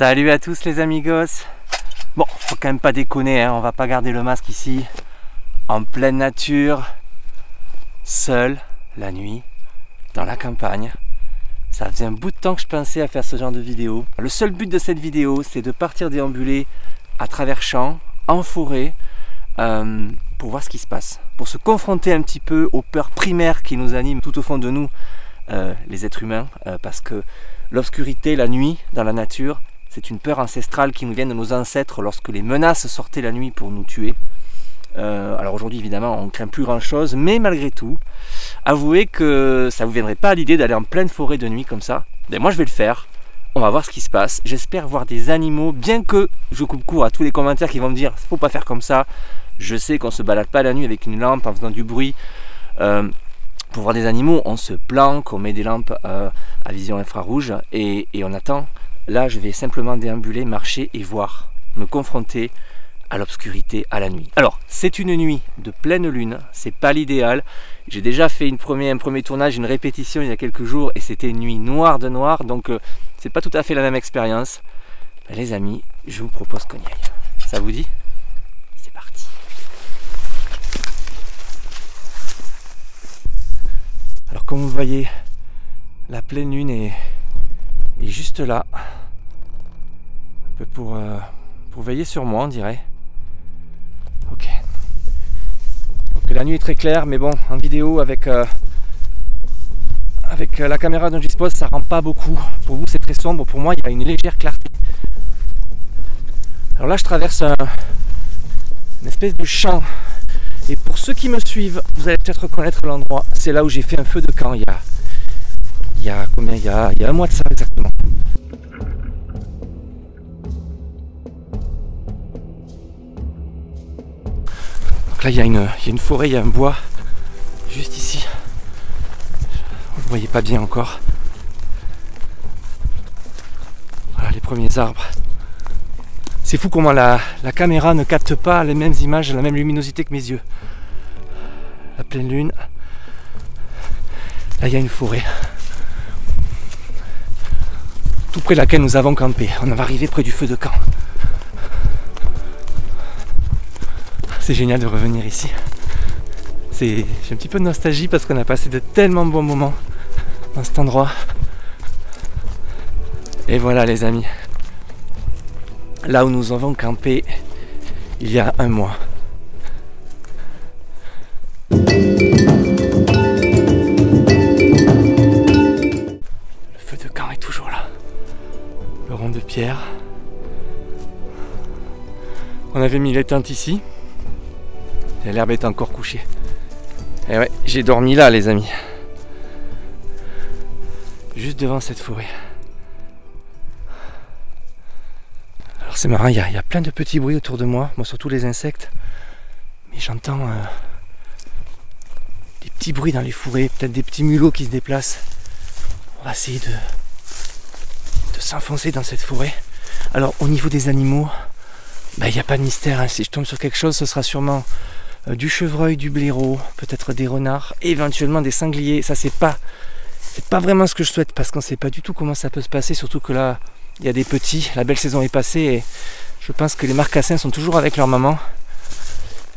Salut à tous les amigos. Bon, faut quand même pas déconner, hein, on va pas garder le masque ici. En pleine nature, seul, la nuit, dans la campagne. Ça faisait un bout de temps que je pensais à faire ce genre de vidéo. Le seul but de cette vidéo, c'est de partir déambuler à travers champs, en forêt, pour voir ce qui se passe. Pour se confronter un petit peu aux peurs primaires qui nous animent tout au fond de nous, les êtres humains. Parce que l'obscurité, la nuit, dans la nature, c'est une peur ancestrale qui nous vient de nos ancêtres lorsque les menaces sortaient la nuit pour nous tuer. Alors aujourd'hui évidemment on ne craint plus grand chose, mais malgré tout, avouez que ça ne vous viendrait pas à l'idée d'aller en pleine forêt de nuit comme ça. Ben moi je vais le faire, on va voir ce qui se passe. J'espère voir des animaux, bien que je coupe court à tous les commentaires qui vont me dire faut pas faire comme ça. Je sais qu'on se balade pas la nuit avec une lampe en faisant du bruit. Pour voir des animaux, on se planque, on met des lampes à vision infrarouge et on attend. Là je vais simplement déambuler, marcher et voir, me confronter à l'obscurité, à la nuit. Alors, c'est une nuit de pleine lune, c'est pas l'idéal. J'ai déjà fait un premier tournage, une répétition il y a quelques jours et c'était une nuit noire de noir, donc c'est pas tout à fait la même expérience. Ben, les amis, je vous propose qu'on y aille. Ça vous dit? C'est parti. Alors comme vous le voyez, la pleine lune est juste là, un peu pour veiller sur moi on dirait. Ok. Donc la nuit est très claire, mais bon, en vidéo avec la caméra dont je dispose, ça rend pas beaucoup. Pour vous, c'est très sombre. Pour moi, il y a une légère clarté. Alors là, je traverse une espèce de champ. Et pour ceux qui me suivent, vous allez peut-être reconnaître l'endroit. C'est là où j'ai fait un feu de camp il y a combien? Il y a un mois de ça exactement. Là il y a une forêt, il y a un bois juste ici. Vous ne voyez pas bien encore. Voilà les premiers arbres. C'est fou comment la caméra ne capte pas les mêmes images, la même luminosité que mes yeux. La pleine lune. Là il y a une forêt. Tout près de laquelle nous avons campé. On va arriver près du feu de camp. C'est génial de revenir ici. J'ai un petit peu de nostalgie parce qu'on a passé de tellement bons moments dans cet endroit. Et voilà les amis, là où nous avons campé il y a un mois. Le feu de camp est toujours là. Le rond de pierre. On avait mis les tentes ici. L'herbe est encore couchée. Et ouais, j'ai dormi là les amis. Juste devant cette forêt. Alors c'est marrant, il y a plein de petits bruits autour de moi. Moi surtout les insectes. Mais j'entends des petits bruits dans les forêts. Peut-être des petits mulots qui se déplacent. On va essayer de s'enfoncer dans cette forêt. Alors au niveau des animaux, il n'y a pas de mystère. Hein. Si je tombe sur quelque chose, ce sera sûrement du chevreuil, du blaireau, peut-être des renards, éventuellement des sangliers. Ça c'est pas vraiment ce que je souhaite parce qu'on sait pas du tout comment ça peut se passer, surtout que là il y a des petits, la belle saison est passée et je pense que les marcassins sont toujours avec leur maman.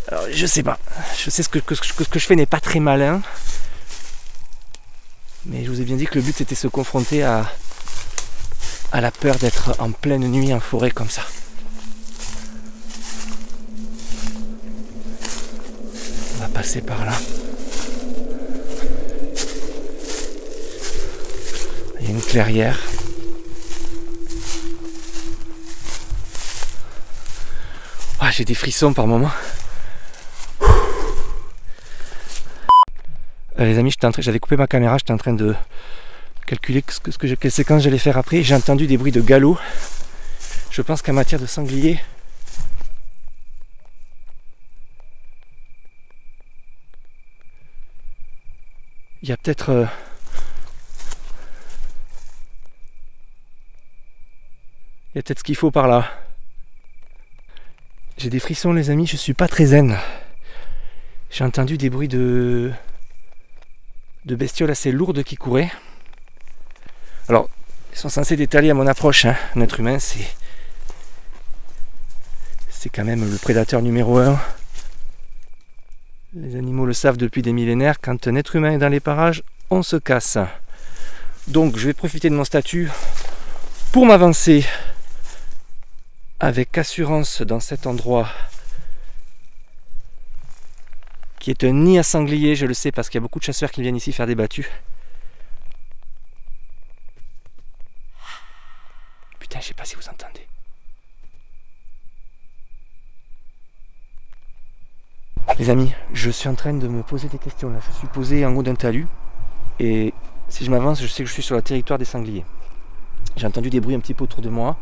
Alors je sais pas, je sais ce que je fais n'est pas très malin, mais je vous ai bien dit que le but c'était de se confronter à la peur d'être en pleine nuit en forêt comme ça. Passer par là. Il y a une clairière. Ah, j'ai des frissons par moment. Les amis, j'avais coupé ma caméra, j'étais en train de calculer quelle séquence j'allais faire après. J'ai entendu des bruits de galop. Je pense qu'en matière de sanglier, il y a peut-être ce qu'il faut par là. J'ai des frissons les amis, je suis pas très zen. J'ai entendu des bruits de bestioles assez lourdes qui couraient. Alors Ils sont censés détaler à mon approche. Hein. Un être humain, c'est quand même le prédateur numéro 1. Les animaux le savent depuis des millénaires. Quand un être humain est dans les parages, on se casse. Donc je vais profiter de mon statut pour m'avancer avec assurance dans cet endroit qui est un nid à sanglier, je le sais parce qu'il y a beaucoup de chasseurs qui viennent ici faire des battues. Putain, je sais pas si vous entendez. Les amis, je suis en train de me poser des questions là. Je suis posé en haut d'un talus et si je m'avance, je sais que je suis sur le territoire des sangliers. J'ai entendu des bruits un petit peu autour de moi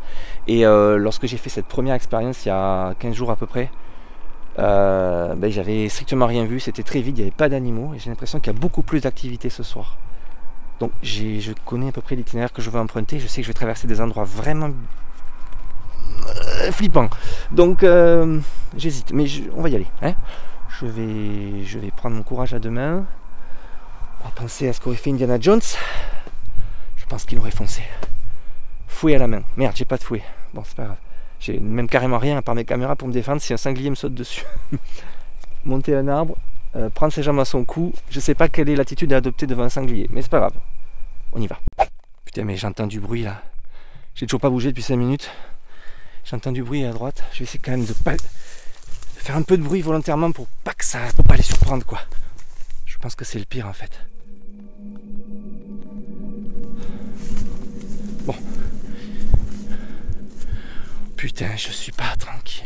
et lorsque j'ai fait cette première expérience il y a 15 jours à peu près, j'avais strictement rien vu, c'était très vide, il n'y avait pas d'animaux et j'ai l'impression qu'il y a beaucoup plus d'activité ce soir. Donc je connais à peu près l'itinéraire que je vais emprunter, je sais que je vais traverser des endroits vraiment flippants. Donc j'hésite, mais on va y aller. Hein. Je vais prendre mon courage à deux mains. On va penser à ce qu'aurait fait Indiana Jones. Je pense qu'il aurait foncé. Fouet à la main. Merde, j'ai pas de fouet. Bon, c'est pas grave. J'ai même carrément rien à part mes caméras pour me défendre si un sanglier me saute dessus. Monter un arbre, prendre ses jambes à son cou. Je sais pas quelle est l'attitude à adopter devant un sanglier, mais c'est pas grave. On y va. Putain, mais j'entends du bruit là. J'ai toujours pas bougé depuis 5 minutes. J'entends du bruit à droite. Je vais essayer quand même de faire un peu de bruit volontairement pour pas les surprendre quoi. Je pense que c'est le pire en fait. Bon. Putain, je suis pas tranquille.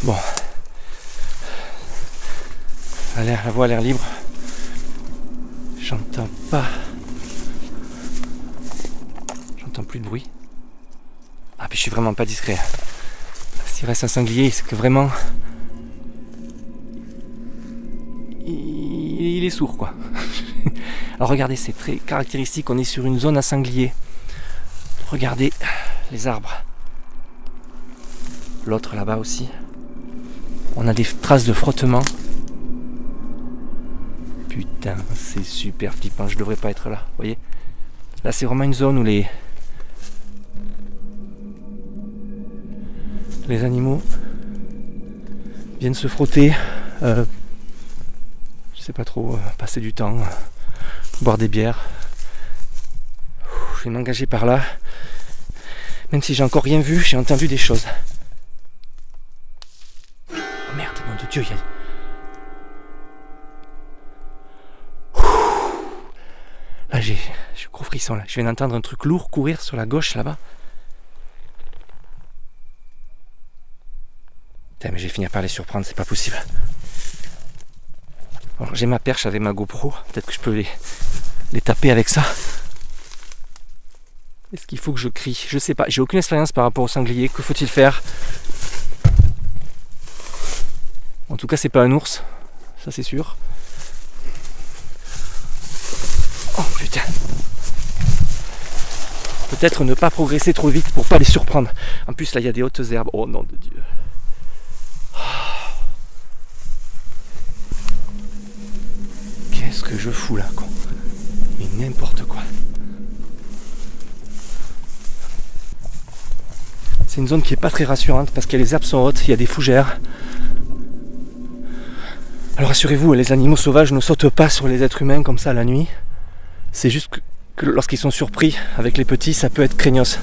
Bon. La voie a l'air libre. J'entends pas. J'entends plus de bruit. Ah puis je suis vraiment pas discret. S'il reste un sanglier, c'est que vraiment il est sourd quoi. Alors regardez, c'est très caractéristique, on est sur une zone à sanglier. Regardez les arbres. L'autre là-bas aussi. On a des traces de frottement. Putain, c'est super flippant, je devrais pas être là, vous voyez. Là c'est vraiment une zone où les animaux viennent se frotter, je sais pas trop, passer du temps, boire des bières. Je vais m'engager par là, même si j'ai encore rien vu, j'ai entendu des choses. Oh merde, nom de Dieu, il y a... Là j'ai gros frisson là, je viens d'entendre un truc lourd courir sur la gauche là-bas. Putain mais je vais finir par les surprendre, c'est pas possible. Alors j'ai ma perche avec ma GoPro, peut-être que je peux les taper avec ça. Est-ce qu'il faut que je crie? Je sais pas, j'ai aucune expérience par rapport au sanglier, que faut-il faire? En tout cas c'est pas un ours, ça c'est sûr. Oh putain. Peut-être ne pas progresser trop vite pour pas les surprendre. En plus là il y a des hautes herbes. Oh nom de Dieu. Qu'est-ce que je fous là quoi. Mais n'importe quoi. C'est une zone qui est pas très rassurante parce que les herbes sont hautes, il y a des fougères. Alors rassurez-vous, les animaux sauvages ne sautent pas sur les êtres humains comme ça la nuit. C'est juste que lorsqu'ils sont surpris avec les petits, ça peut être craignos.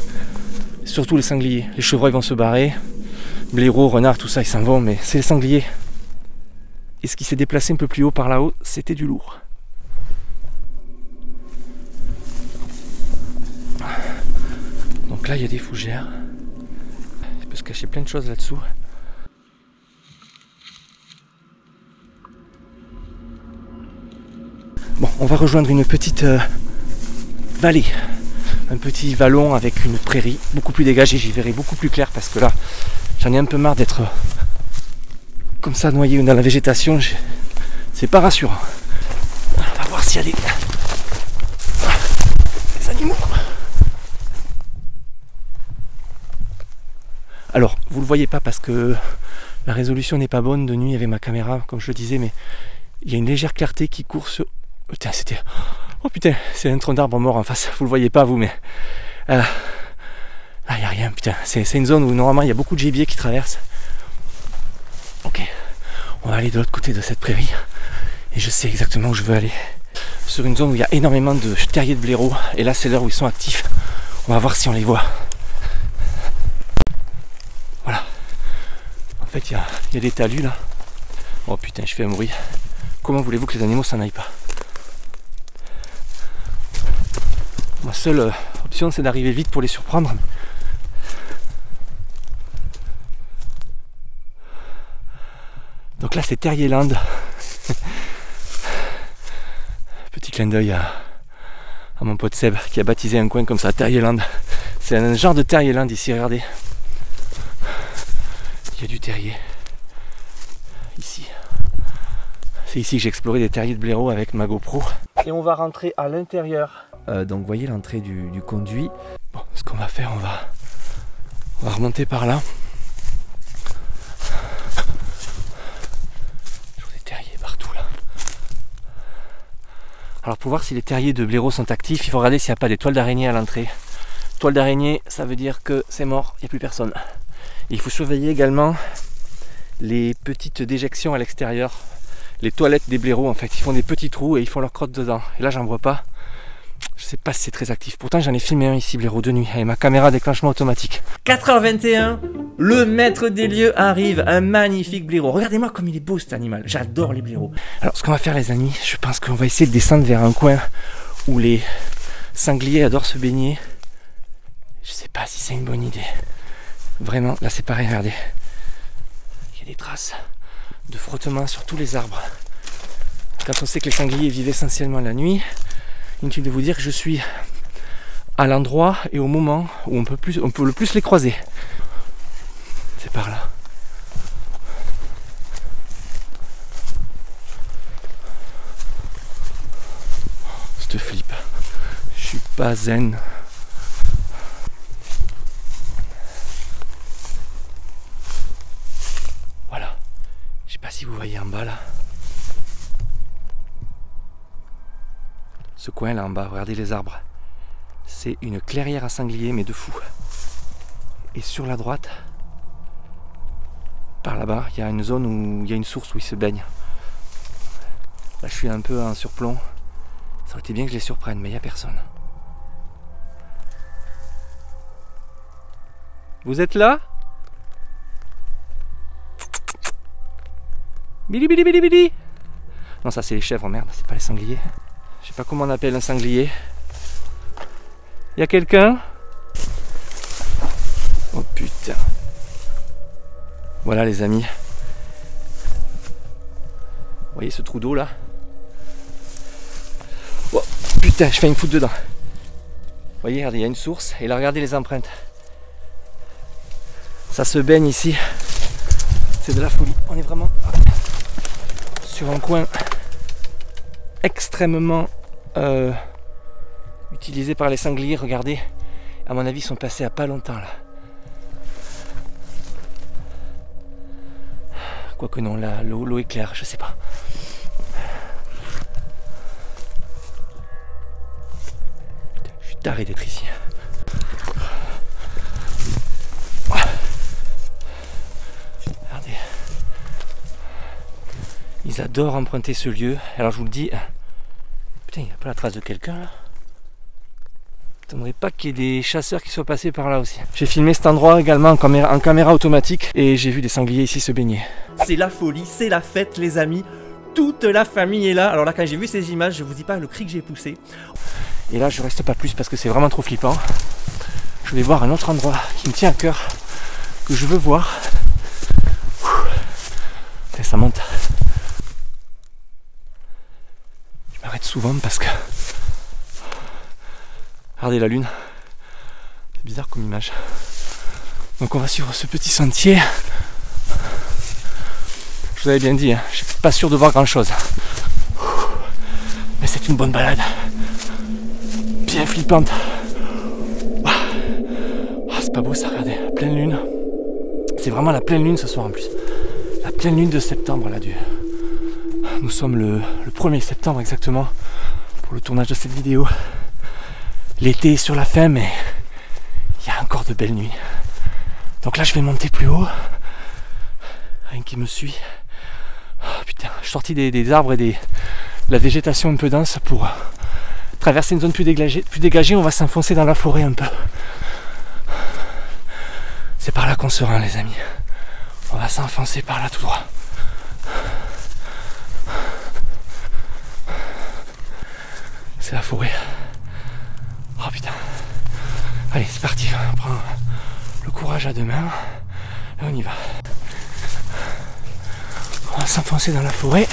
Surtout les sangliers. Les chevreuils vont se barrer, blaireaux, renards, tout ça, ils s'en vont, mais c'est les sangliers. Et ce qui s'est déplacé un peu plus haut par là-haut, c'était du lourd. Donc là, il y a des fougères. Il peut se cacher plein de choses là-dessous. Bon, on va rejoindre une petite vallée, un petit vallon avec une prairie beaucoup plus dégagée, j'y verrai beaucoup plus clair parce que là, j'en ai un peu marre d'être comme ça noyé dans la végétation. C'est C'est pas rassurant. On va voir s'il y a des animaux. Alors, vous le voyez pas parce que la résolution n'est pas bonne de nuit avec ma caméra, comme je le disais, mais il y a une légère clarté qui court sur... Putain, c'était... Oh putain, c'est un tronc d'arbre mort en face. Vous le voyez pas, vous, mais... Là, il n'y a rien, putain. C'est une zone où, normalement, il y a beaucoup de gibier qui traversent. Ok. On va aller de l'autre côté de cette prairie. Et je sais exactement où je veux aller. Sur une zone où il y a énormément de terriers de blaireaux. Et là, c'est l'heure où ils sont actifs. On va voir si on les voit. Voilà. En fait, il y a des talus, là. Oh putain, je fais un bruit. Comment voulez-vous que les animaux s'en aillent pas? Ma seule option, c'est d'arriver vite pour les surprendre. Donc là, c'est Terrierland. Petit clin d'œil à mon pote Seb qui a baptisé un coin comme ça, Terrierland. C'est un genre de Terrierland ici, regardez. Il y a du terrier. Ici. C'est ici que j'ai exploré des terriers de blaireaux avec ma GoPro. Et on va rentrer à l'intérieur. Donc vous voyez l'entrée du conduit. Bon, ce qu'on va faire, on va remonter par là. Toujours des terriers partout là. Alors pour voir si les terriers de blaireaux sont actifs, il faut regarder s'il n'y a pas des toiles d'araignée à l'entrée. Toiles d'araignée, ça veut dire que c'est mort, il n'y a plus personne. Et il faut surveiller également les petites déjections à l'extérieur. Les toilettes des blaireaux, en fait, ils font des petits trous et ils font leur crotte dedans. Et là, j'en vois pas. Je sais pas si c'est très actif. Pourtant, j'en ai filmé un ici, blaireau, de nuit, avec ma caméra déclenchement automatique. 4h21, le maître des lieux arrive. Un magnifique blaireau. Regardez-moi comme il est beau cet animal. J'adore les blaireaux. Alors, ce qu'on va faire, les amis, je pense qu'on va essayer de descendre vers un coin où les sangliers adorent se baigner. Je sais pas si c'est une bonne idée. Vraiment, là, c'est pareil, regardez. Il y a des traces de frottement sur tous les arbres. Quand on sait que les sangliers vivent essentiellement la nuit, inutile de vous dire que je suis à l'endroit et au moment où on peut le plus les croiser. C'est par là. Cette flip. Je suis pas zen. Si vous voyez en bas là, ce coin là en bas, regardez les arbres, c'est une clairière à sangliers mais de fou. Et sur la droite, par là-bas, il y a une zone où il y a une source où ils se baignent. Là je suis un peu en surplomb, ça aurait été bien que je les surprenne mais il n'y a personne. Vous êtes là? Bili bili bili bili. Non, ça c'est les chèvres, merde, c'est pas les sangliers. Je sais pas comment on appelle un sanglier. Y a quelqu'un? Oh putain. Voilà les amis. Vous voyez ce trou d'eau là? Oh putain, je fais une foute dedans. Vous voyez, regardez, il y a une source et là regardez les empreintes. Ça se baigne ici. C'est de la folie. On est vraiment sur un coin extrêmement utilisé par les sangliers. Regardez, à mon avis, ils sont passés à pas longtemps là. Quoique non, là, l'eau est claire, je sais pas. Putain, je suis taré d'être ici. Regardez. Ils adorent emprunter ce lieu. Alors je vous le dis, putain, il n'y a pas la trace de quelqu'un là. Je n'attendrai pas qu'il y ait des chasseurs qui soient passés par là aussi. J'ai filmé cet endroit également en caméra automatique et j'ai vu des sangliers ici se baigner. C'est la folie, c'est la fête les amis. Toute la famille est là. Alors là quand j'ai vu ces images, je vous dis pas le cri que j'ai poussé. Et là je reste pas plus parce que c'est vraiment trop flippant. Je vais voir un autre endroit qui me tient à cœur, que je veux voir. Et ça monte. Je m'arrête souvent parce que... Regardez la lune. C'est bizarre comme image. Donc on va suivre ce petit sentier. Je vous avais bien dit, hein, je suis pas sûr de voir grand chose. être une bonne balade. Bien flippante. Ah, c'est pas beau ça, regardez, pleine lune. C'est vraiment la pleine lune ce soir en plus. La pleine lune de septembre là du. Nous sommes le 1er septembre exactement pour le tournage de cette vidéo. L'été est sur la fin, mais il y a encore de belles nuits. Donc là je vais monter plus haut. Rien qui me suit. Oh, putain, je suis sorti des arbres et de la végétation un peu dense pour traverser une zone plus dégagée. On va s'enfoncer dans la forêt un peu. C'est par là qu'on se rend les amis. On va s'enfoncer par là tout droit. C'est la forêt. Oh putain. Allez, c'est parti. On prend le courage à deux mains. Et on y va. On va s'enfoncer dans la forêt.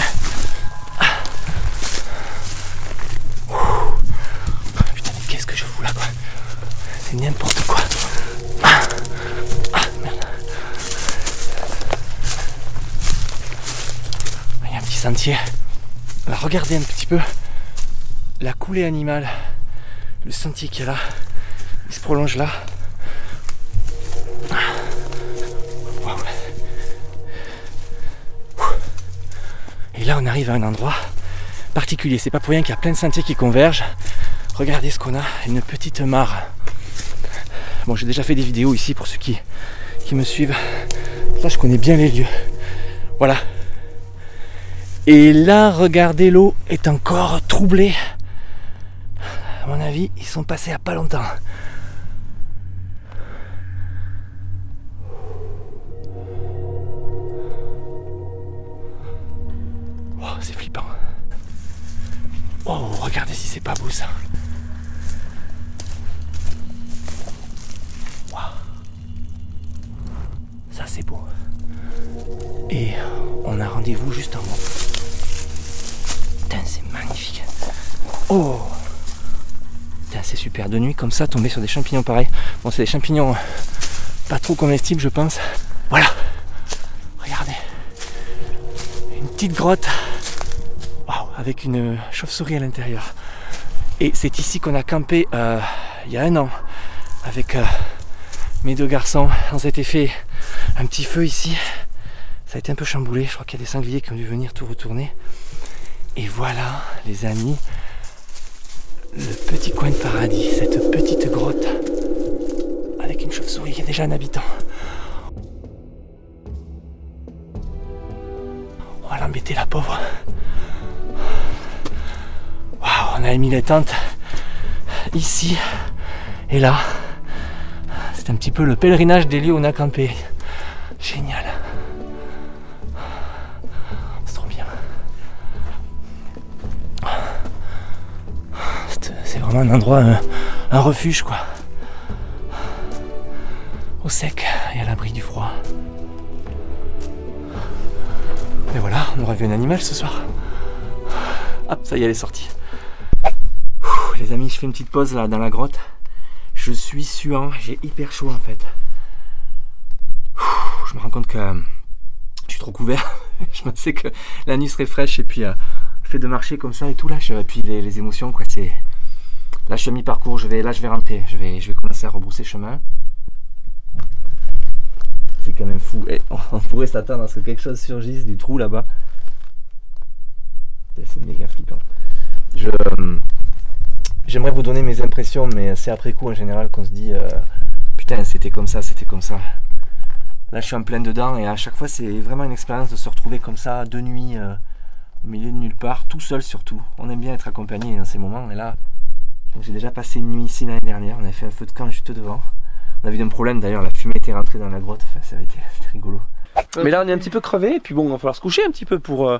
Putain, mais qu'est-ce que je fous là quoi? C'est n'importe quoi. Merde. Il y a un petit sentier. On va regarder un petit peu la coulée animale. Le sentier qui est là. Il se prolonge là. Wow. Et là on arrive à un endroit particulier. C'est pas pour rien qu'il y a plein de sentiers qui convergent. Regardez ce qu'on a, une petite mare. Bon, j'ai déjà fait des vidéos ici pour ceux qui me suivent. Là je connais bien les lieux. Voilà. Et là regardez, l'eau est encore troublée. À mon avis, ils sont passés à pas longtemps. Oh, c'est flippant. Oh, regardez si c'est pas beau ça. Wow. Ça c'est beau. Et on a rendez-vous juste en haut. Putain, c'est magnifique. Oh. C'est super de nuit comme ça, tomber sur des champignons pareils. Bon, c'est des champignons pas trop comestibles je pense. Voilà, regardez, une petite grotte. Waouh, avec une chauve-souris à l'intérieur. Et c'est ici qu'on a campé il y a un an avec mes deux garçons. On s'était fait un petit feu ici. Ça a été un peu chamboulé, je crois qu'il y a des sangliers qui ont dû venir tout retourner. Et voilà les amis, le petit coin de paradis, cette petite grotte avec une chauve-souris qui est déjà un habitant. On va l'embêter la pauvre. Waouh, on a mis les tentes ici et là. C'est un petit peu le pèlerinage des lieux où on a campé. Génial. C'est trop bien. C'est vraiment un endroit, un refuge quoi. Au sec et à l'abri du froid. Et voilà, on aura vu un animal ce soir. Hop, ça y est, elle est sortie. Les amis, je fais une petite pause là dans la grotte. Je suis suant, j'ai hyper chaud en fait. Je me rends compte que je suis trop couvert. Je pensais que la nuit serait fraîche et puis le fait de marcher comme ça et tout là, et puis les émotions quoi, c'est... Là je suis à mi-parcours, je vais rentrer, je vais commencer à rebrousser chemin. C'est quand même fou, et on pourrait s'attendre à ce que quelque chose surgisse du trou là-bas. C'est méga flippant. J'aimerais vous donner mes impressions, mais c'est après coup en général qu'on se dit putain c'était comme ça, c'était comme ça. Là je suis en plein dedans et à chaque fois c'est vraiment une expérience de se retrouver comme ça de nuit au milieu de nulle part, tout seul surtout. On aime bien être accompagné dans ces moments et là j'ai déjà passé une nuit ici l'année dernière, on avait fait un feu de camp juste devant. On a eu un problème d'ailleurs, la fumée était rentrée dans la grotte, enfin c'était rigolo. Mais là on est un petit peu crevé et puis bon, il va falloir se coucher un petit peu pour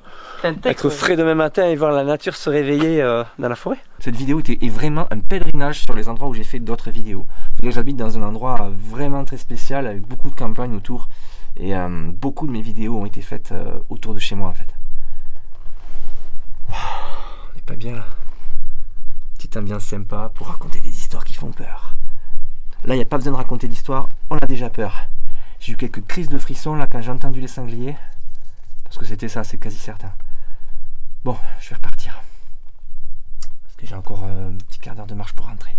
être frais demain matin et voir la nature se réveiller dans la forêt. Cette vidéo est vraiment un pèlerinage sur les endroits où j'ai fait d'autres vidéos. J'habite dans un endroit vraiment très spécial avec beaucoup de campagnes autour et beaucoup de mes vidéos ont été faites autour de chez moi en fait. On n'est pas bien là. Petite ambiance sympa pour raconter des histoires qui font peur. Là il n'y a pas besoin de raconter l'histoire, on a déjà peur. J'ai eu quelques crises de frissons là quand j'ai entendu les sangliers. Parce que c'était ça, c'est quasi certain. Bon, je vais repartir. parce que j'ai encore un petit quart d'heure de marche pour rentrer.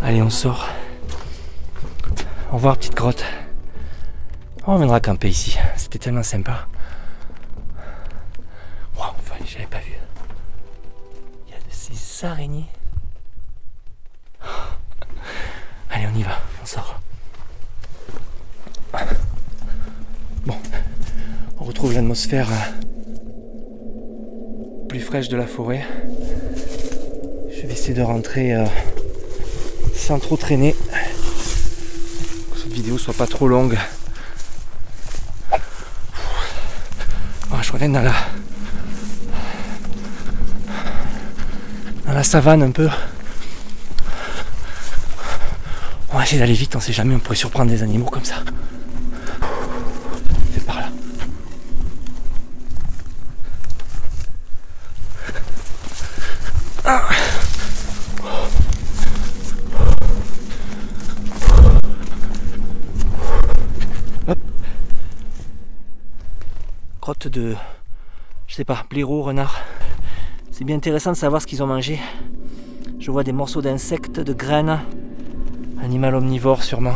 Allez, on sort. Au revoir, petite grotte. On reviendra camper ici. C'était tellement sympa. Wow, enfin, j'avais pas vu. Il y a de ces araignées. Allez, on y va. On sort. Bon. On retrouve l'atmosphère plus fraîche de la forêt. Je vais essayer de rentrer sans trop traîner, que cette vidéo soit pas trop longue. Oh, je reviens dans la savane un peu. On va essayer d'aller vite, on sait jamais, on pourrait surprendre des animaux comme ça. C'est par là. Ah. Grotte de, je sais pas, blaireau, renard. C'est bien intéressant de savoir ce qu'ils ont mangé. Je vois des morceaux d'insectes, de graines. Animal omnivore sûrement.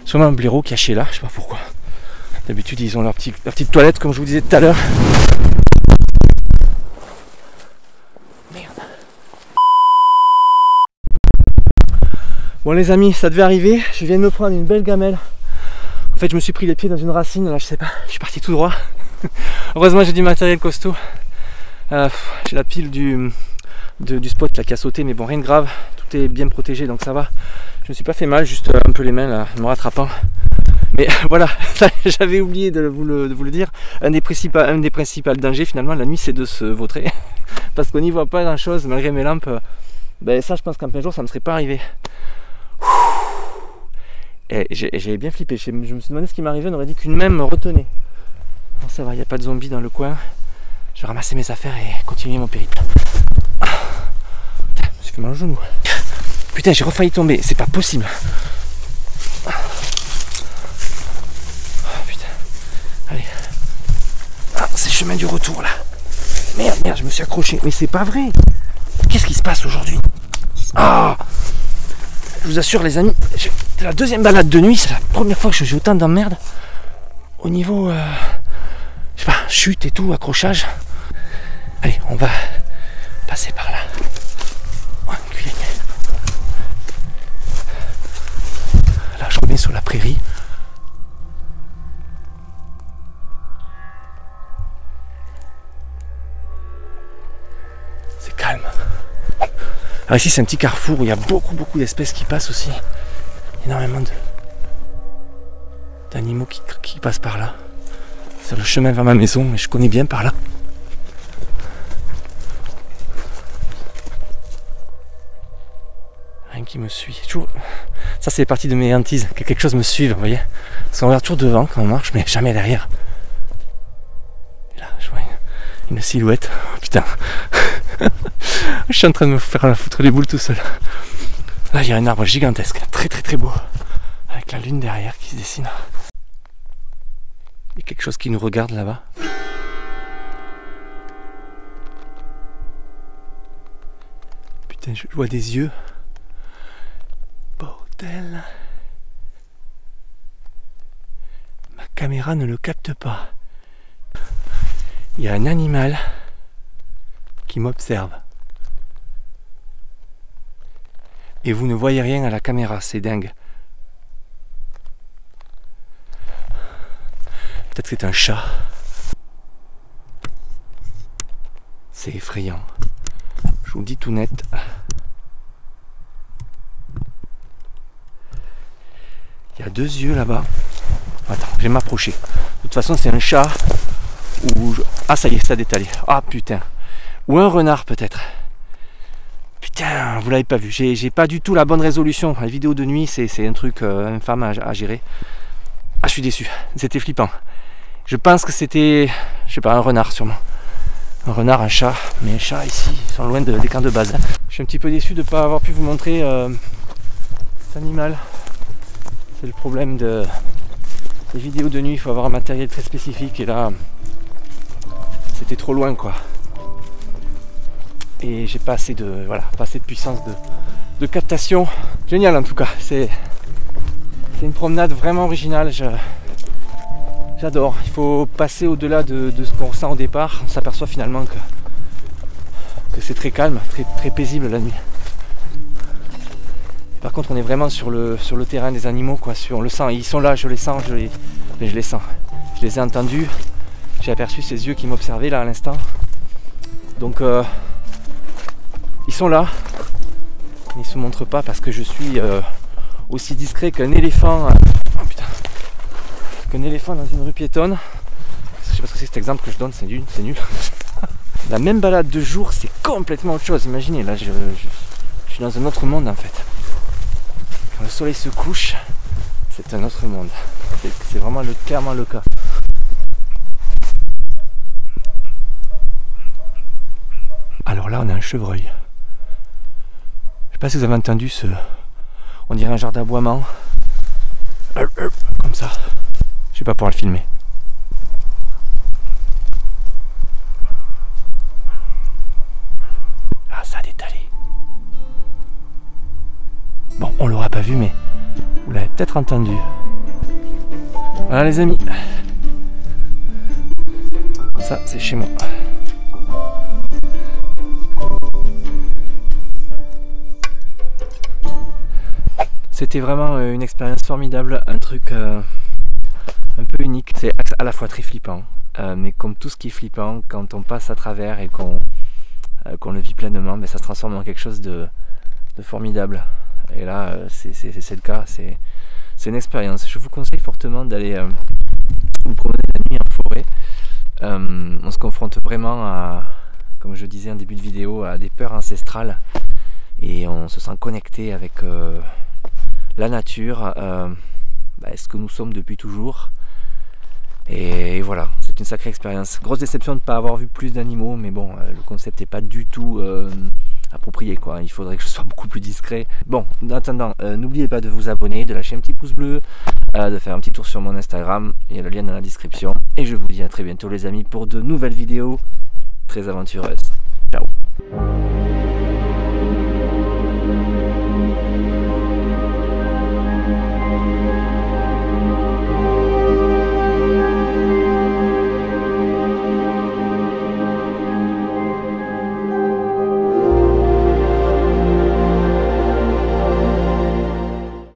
Sûrement un blaireau caché là, je sais pas pourquoi. D'habitude ils ont leur petite toilette comme je vous disais tout à l'heure. Merde. Bon les amis, ça devait arriver. Je viens de me prendre une belle gamelle. En fait je me suis pris les pieds dans une racine là, je sais pas. Je suis parti tout droit. Heureusement j'ai du matériel costaud. J'ai la pile du spot là qui a sauté, mais bon rien de grave, tout est bien protégé donc ça va. Je me suis pas fait mal, juste un peu les mains là, me rattrapant. Mais voilà, j'avais oublié de vous le dire. Un des principaux dangers finalement la nuit c'est de se vautrer. Parce qu'on n'y voit pas grand chose malgré mes lampes. Ben ça je pense qu'en plein jour ça me serait pas arrivé. Et j'avais bien flippé, je me suis demandé ce qui m'arrivait, on aurait dit qu'une main me retenait. Bon ça va, il n'y a pas de zombies dans le coin. Je vais ramasser mes affaires et continuer mon périple. Putain, je me suis fait mal au genou. Putain, j'ai refailli tomber, c'est pas possible. Oh, putain. Allez. Ah, c'est le chemin du retour là. Merde, je me suis accroché. Mais c'est pas vrai. Qu'est-ce qui se passe aujourd'hui? Ah, je vous assure les amis, c'est la deuxième balade de nuit, c'est la première fois que j'ai autant d'emmerde. Au niveau, je sais pas, chute et tout, accrochage. Allez, on va passer par là. Oh, enculé. Là, je reviens sur la prairie. C'est calme. Alors ici, c'est un petit carrefour où il y a beaucoup d'espèces qui passent aussi. Énormément d'animaux qui passent par là. C'est le chemin vers ma maison, mais je connais bien par là. Rien qui me suit. Toujours... Ça c'est partie de mes hantises, que quelque chose me suive, vous voyez. Parce qu'on regarde toujours devant quand on marche, mais jamais derrière. Et là, je vois une silhouette. Oh, putain. Je suis en train de me faire foutre les boules tout seul. Là, il y a un arbre gigantesque, très beau. Avec la lune derrière qui se dessine. Il y a quelque chose qui nous regarde là-bas. Putain, je vois des yeux. Bordel. Ma caméra ne le capte pas. Il y a un animal qui m'observe. Et vous ne voyez rien à la caméra, c'est dingue. Peut-être que c'est un chat. C'est effrayant. Je vous le dis tout net. Il y a deux yeux là-bas. Attends, je vais m'approcher. De toute façon, c'est un chat. Ah, ça y est, ça a détalé. Ah, putain. Ou un renard, peut-être. Putain, vous l'avez pas vu. J'ai pas du tout la bonne résolution. La vidéo de nuit, c'est un truc infâme à gérer. Ah, je suis déçu. C'était flippant. Je pense que c'était, je sais pas, un renard sûrement. un renard, un chat, mais les chats ici ils sont loin des camps de base. Je suis un petit peu déçu de ne pas avoir pu vous montrer cet animal. C'est le problème des vidéos de nuit, il faut avoir un matériel très spécifique et là c'était trop loin quoi. Et j'ai pas assez de, voilà, pas assez de puissance de captation. Génial en tout cas, c'est une promenade vraiment originale. J'adore. Il faut passer au-delà de ce qu'on ressent au départ. On s'aperçoit finalement que c'est très calme, très paisible la nuit. Par contre, on est vraiment sur le terrain des animaux, quoi. On le sent. Ils sont là, je les sens, je les sens. Je les ai entendus. J'ai aperçu ces yeux qui m'observaient là à l'instant. Donc, ils sont là, mais ils se montrent pas parce que je suis aussi discret qu'un éléphant. Oh putain. Qu'un éléphant dans une rue piétonne. Je sais pas ce que c'est cet exemple que je donne, c'est nul. La même balade de jour, c'est complètement autre chose. Imaginez, là, je suis dans un autre monde en fait. Quand le soleil se couche, c'est un autre monde. C'est vraiment clairement le cas. Alors là, on a un chevreuil. Je sais pas si vous avez entendu ce... On dirait un genre d'aboiement. Comme ça. Je vais pas pouvoir le filmer. Ah, ça a détalé. Bon, on l'aura pas vu, mais vous l'avez peut-être entendu. Voilà les amis. Ça, c'est chez moi. C'était vraiment une expérience formidable, un truc un peu unique. C'est à la fois très flippant, mais comme tout ce qui est flippant, quand on passe à travers et qu'on le vit pleinement, ça se transforme en quelque chose de formidable. Et là, c'est le cas, c'est une expérience. Je vous conseille fortement d'aller vous promener la nuit en forêt. On se confronte vraiment à, comme je disais en début de vidéo, à des peurs ancestrales et on se sent connecté avec la nature, ce que nous sommes depuis toujours. Et voilà, c'est une sacrée expérience. Grosse déception de ne pas avoir vu plus d'animaux, mais bon, le concept n'est pas du tout approprié, quoi. Il faudrait que je sois beaucoup plus discret. Bon, en attendant, n'oubliez pas de vous abonner, de lâcher un petit pouce bleu, de faire un petit tour sur mon Instagram, il y a le lien dans la description. Et je vous dis à très bientôt les amis pour de nouvelles vidéos très aventureuses. Ciao.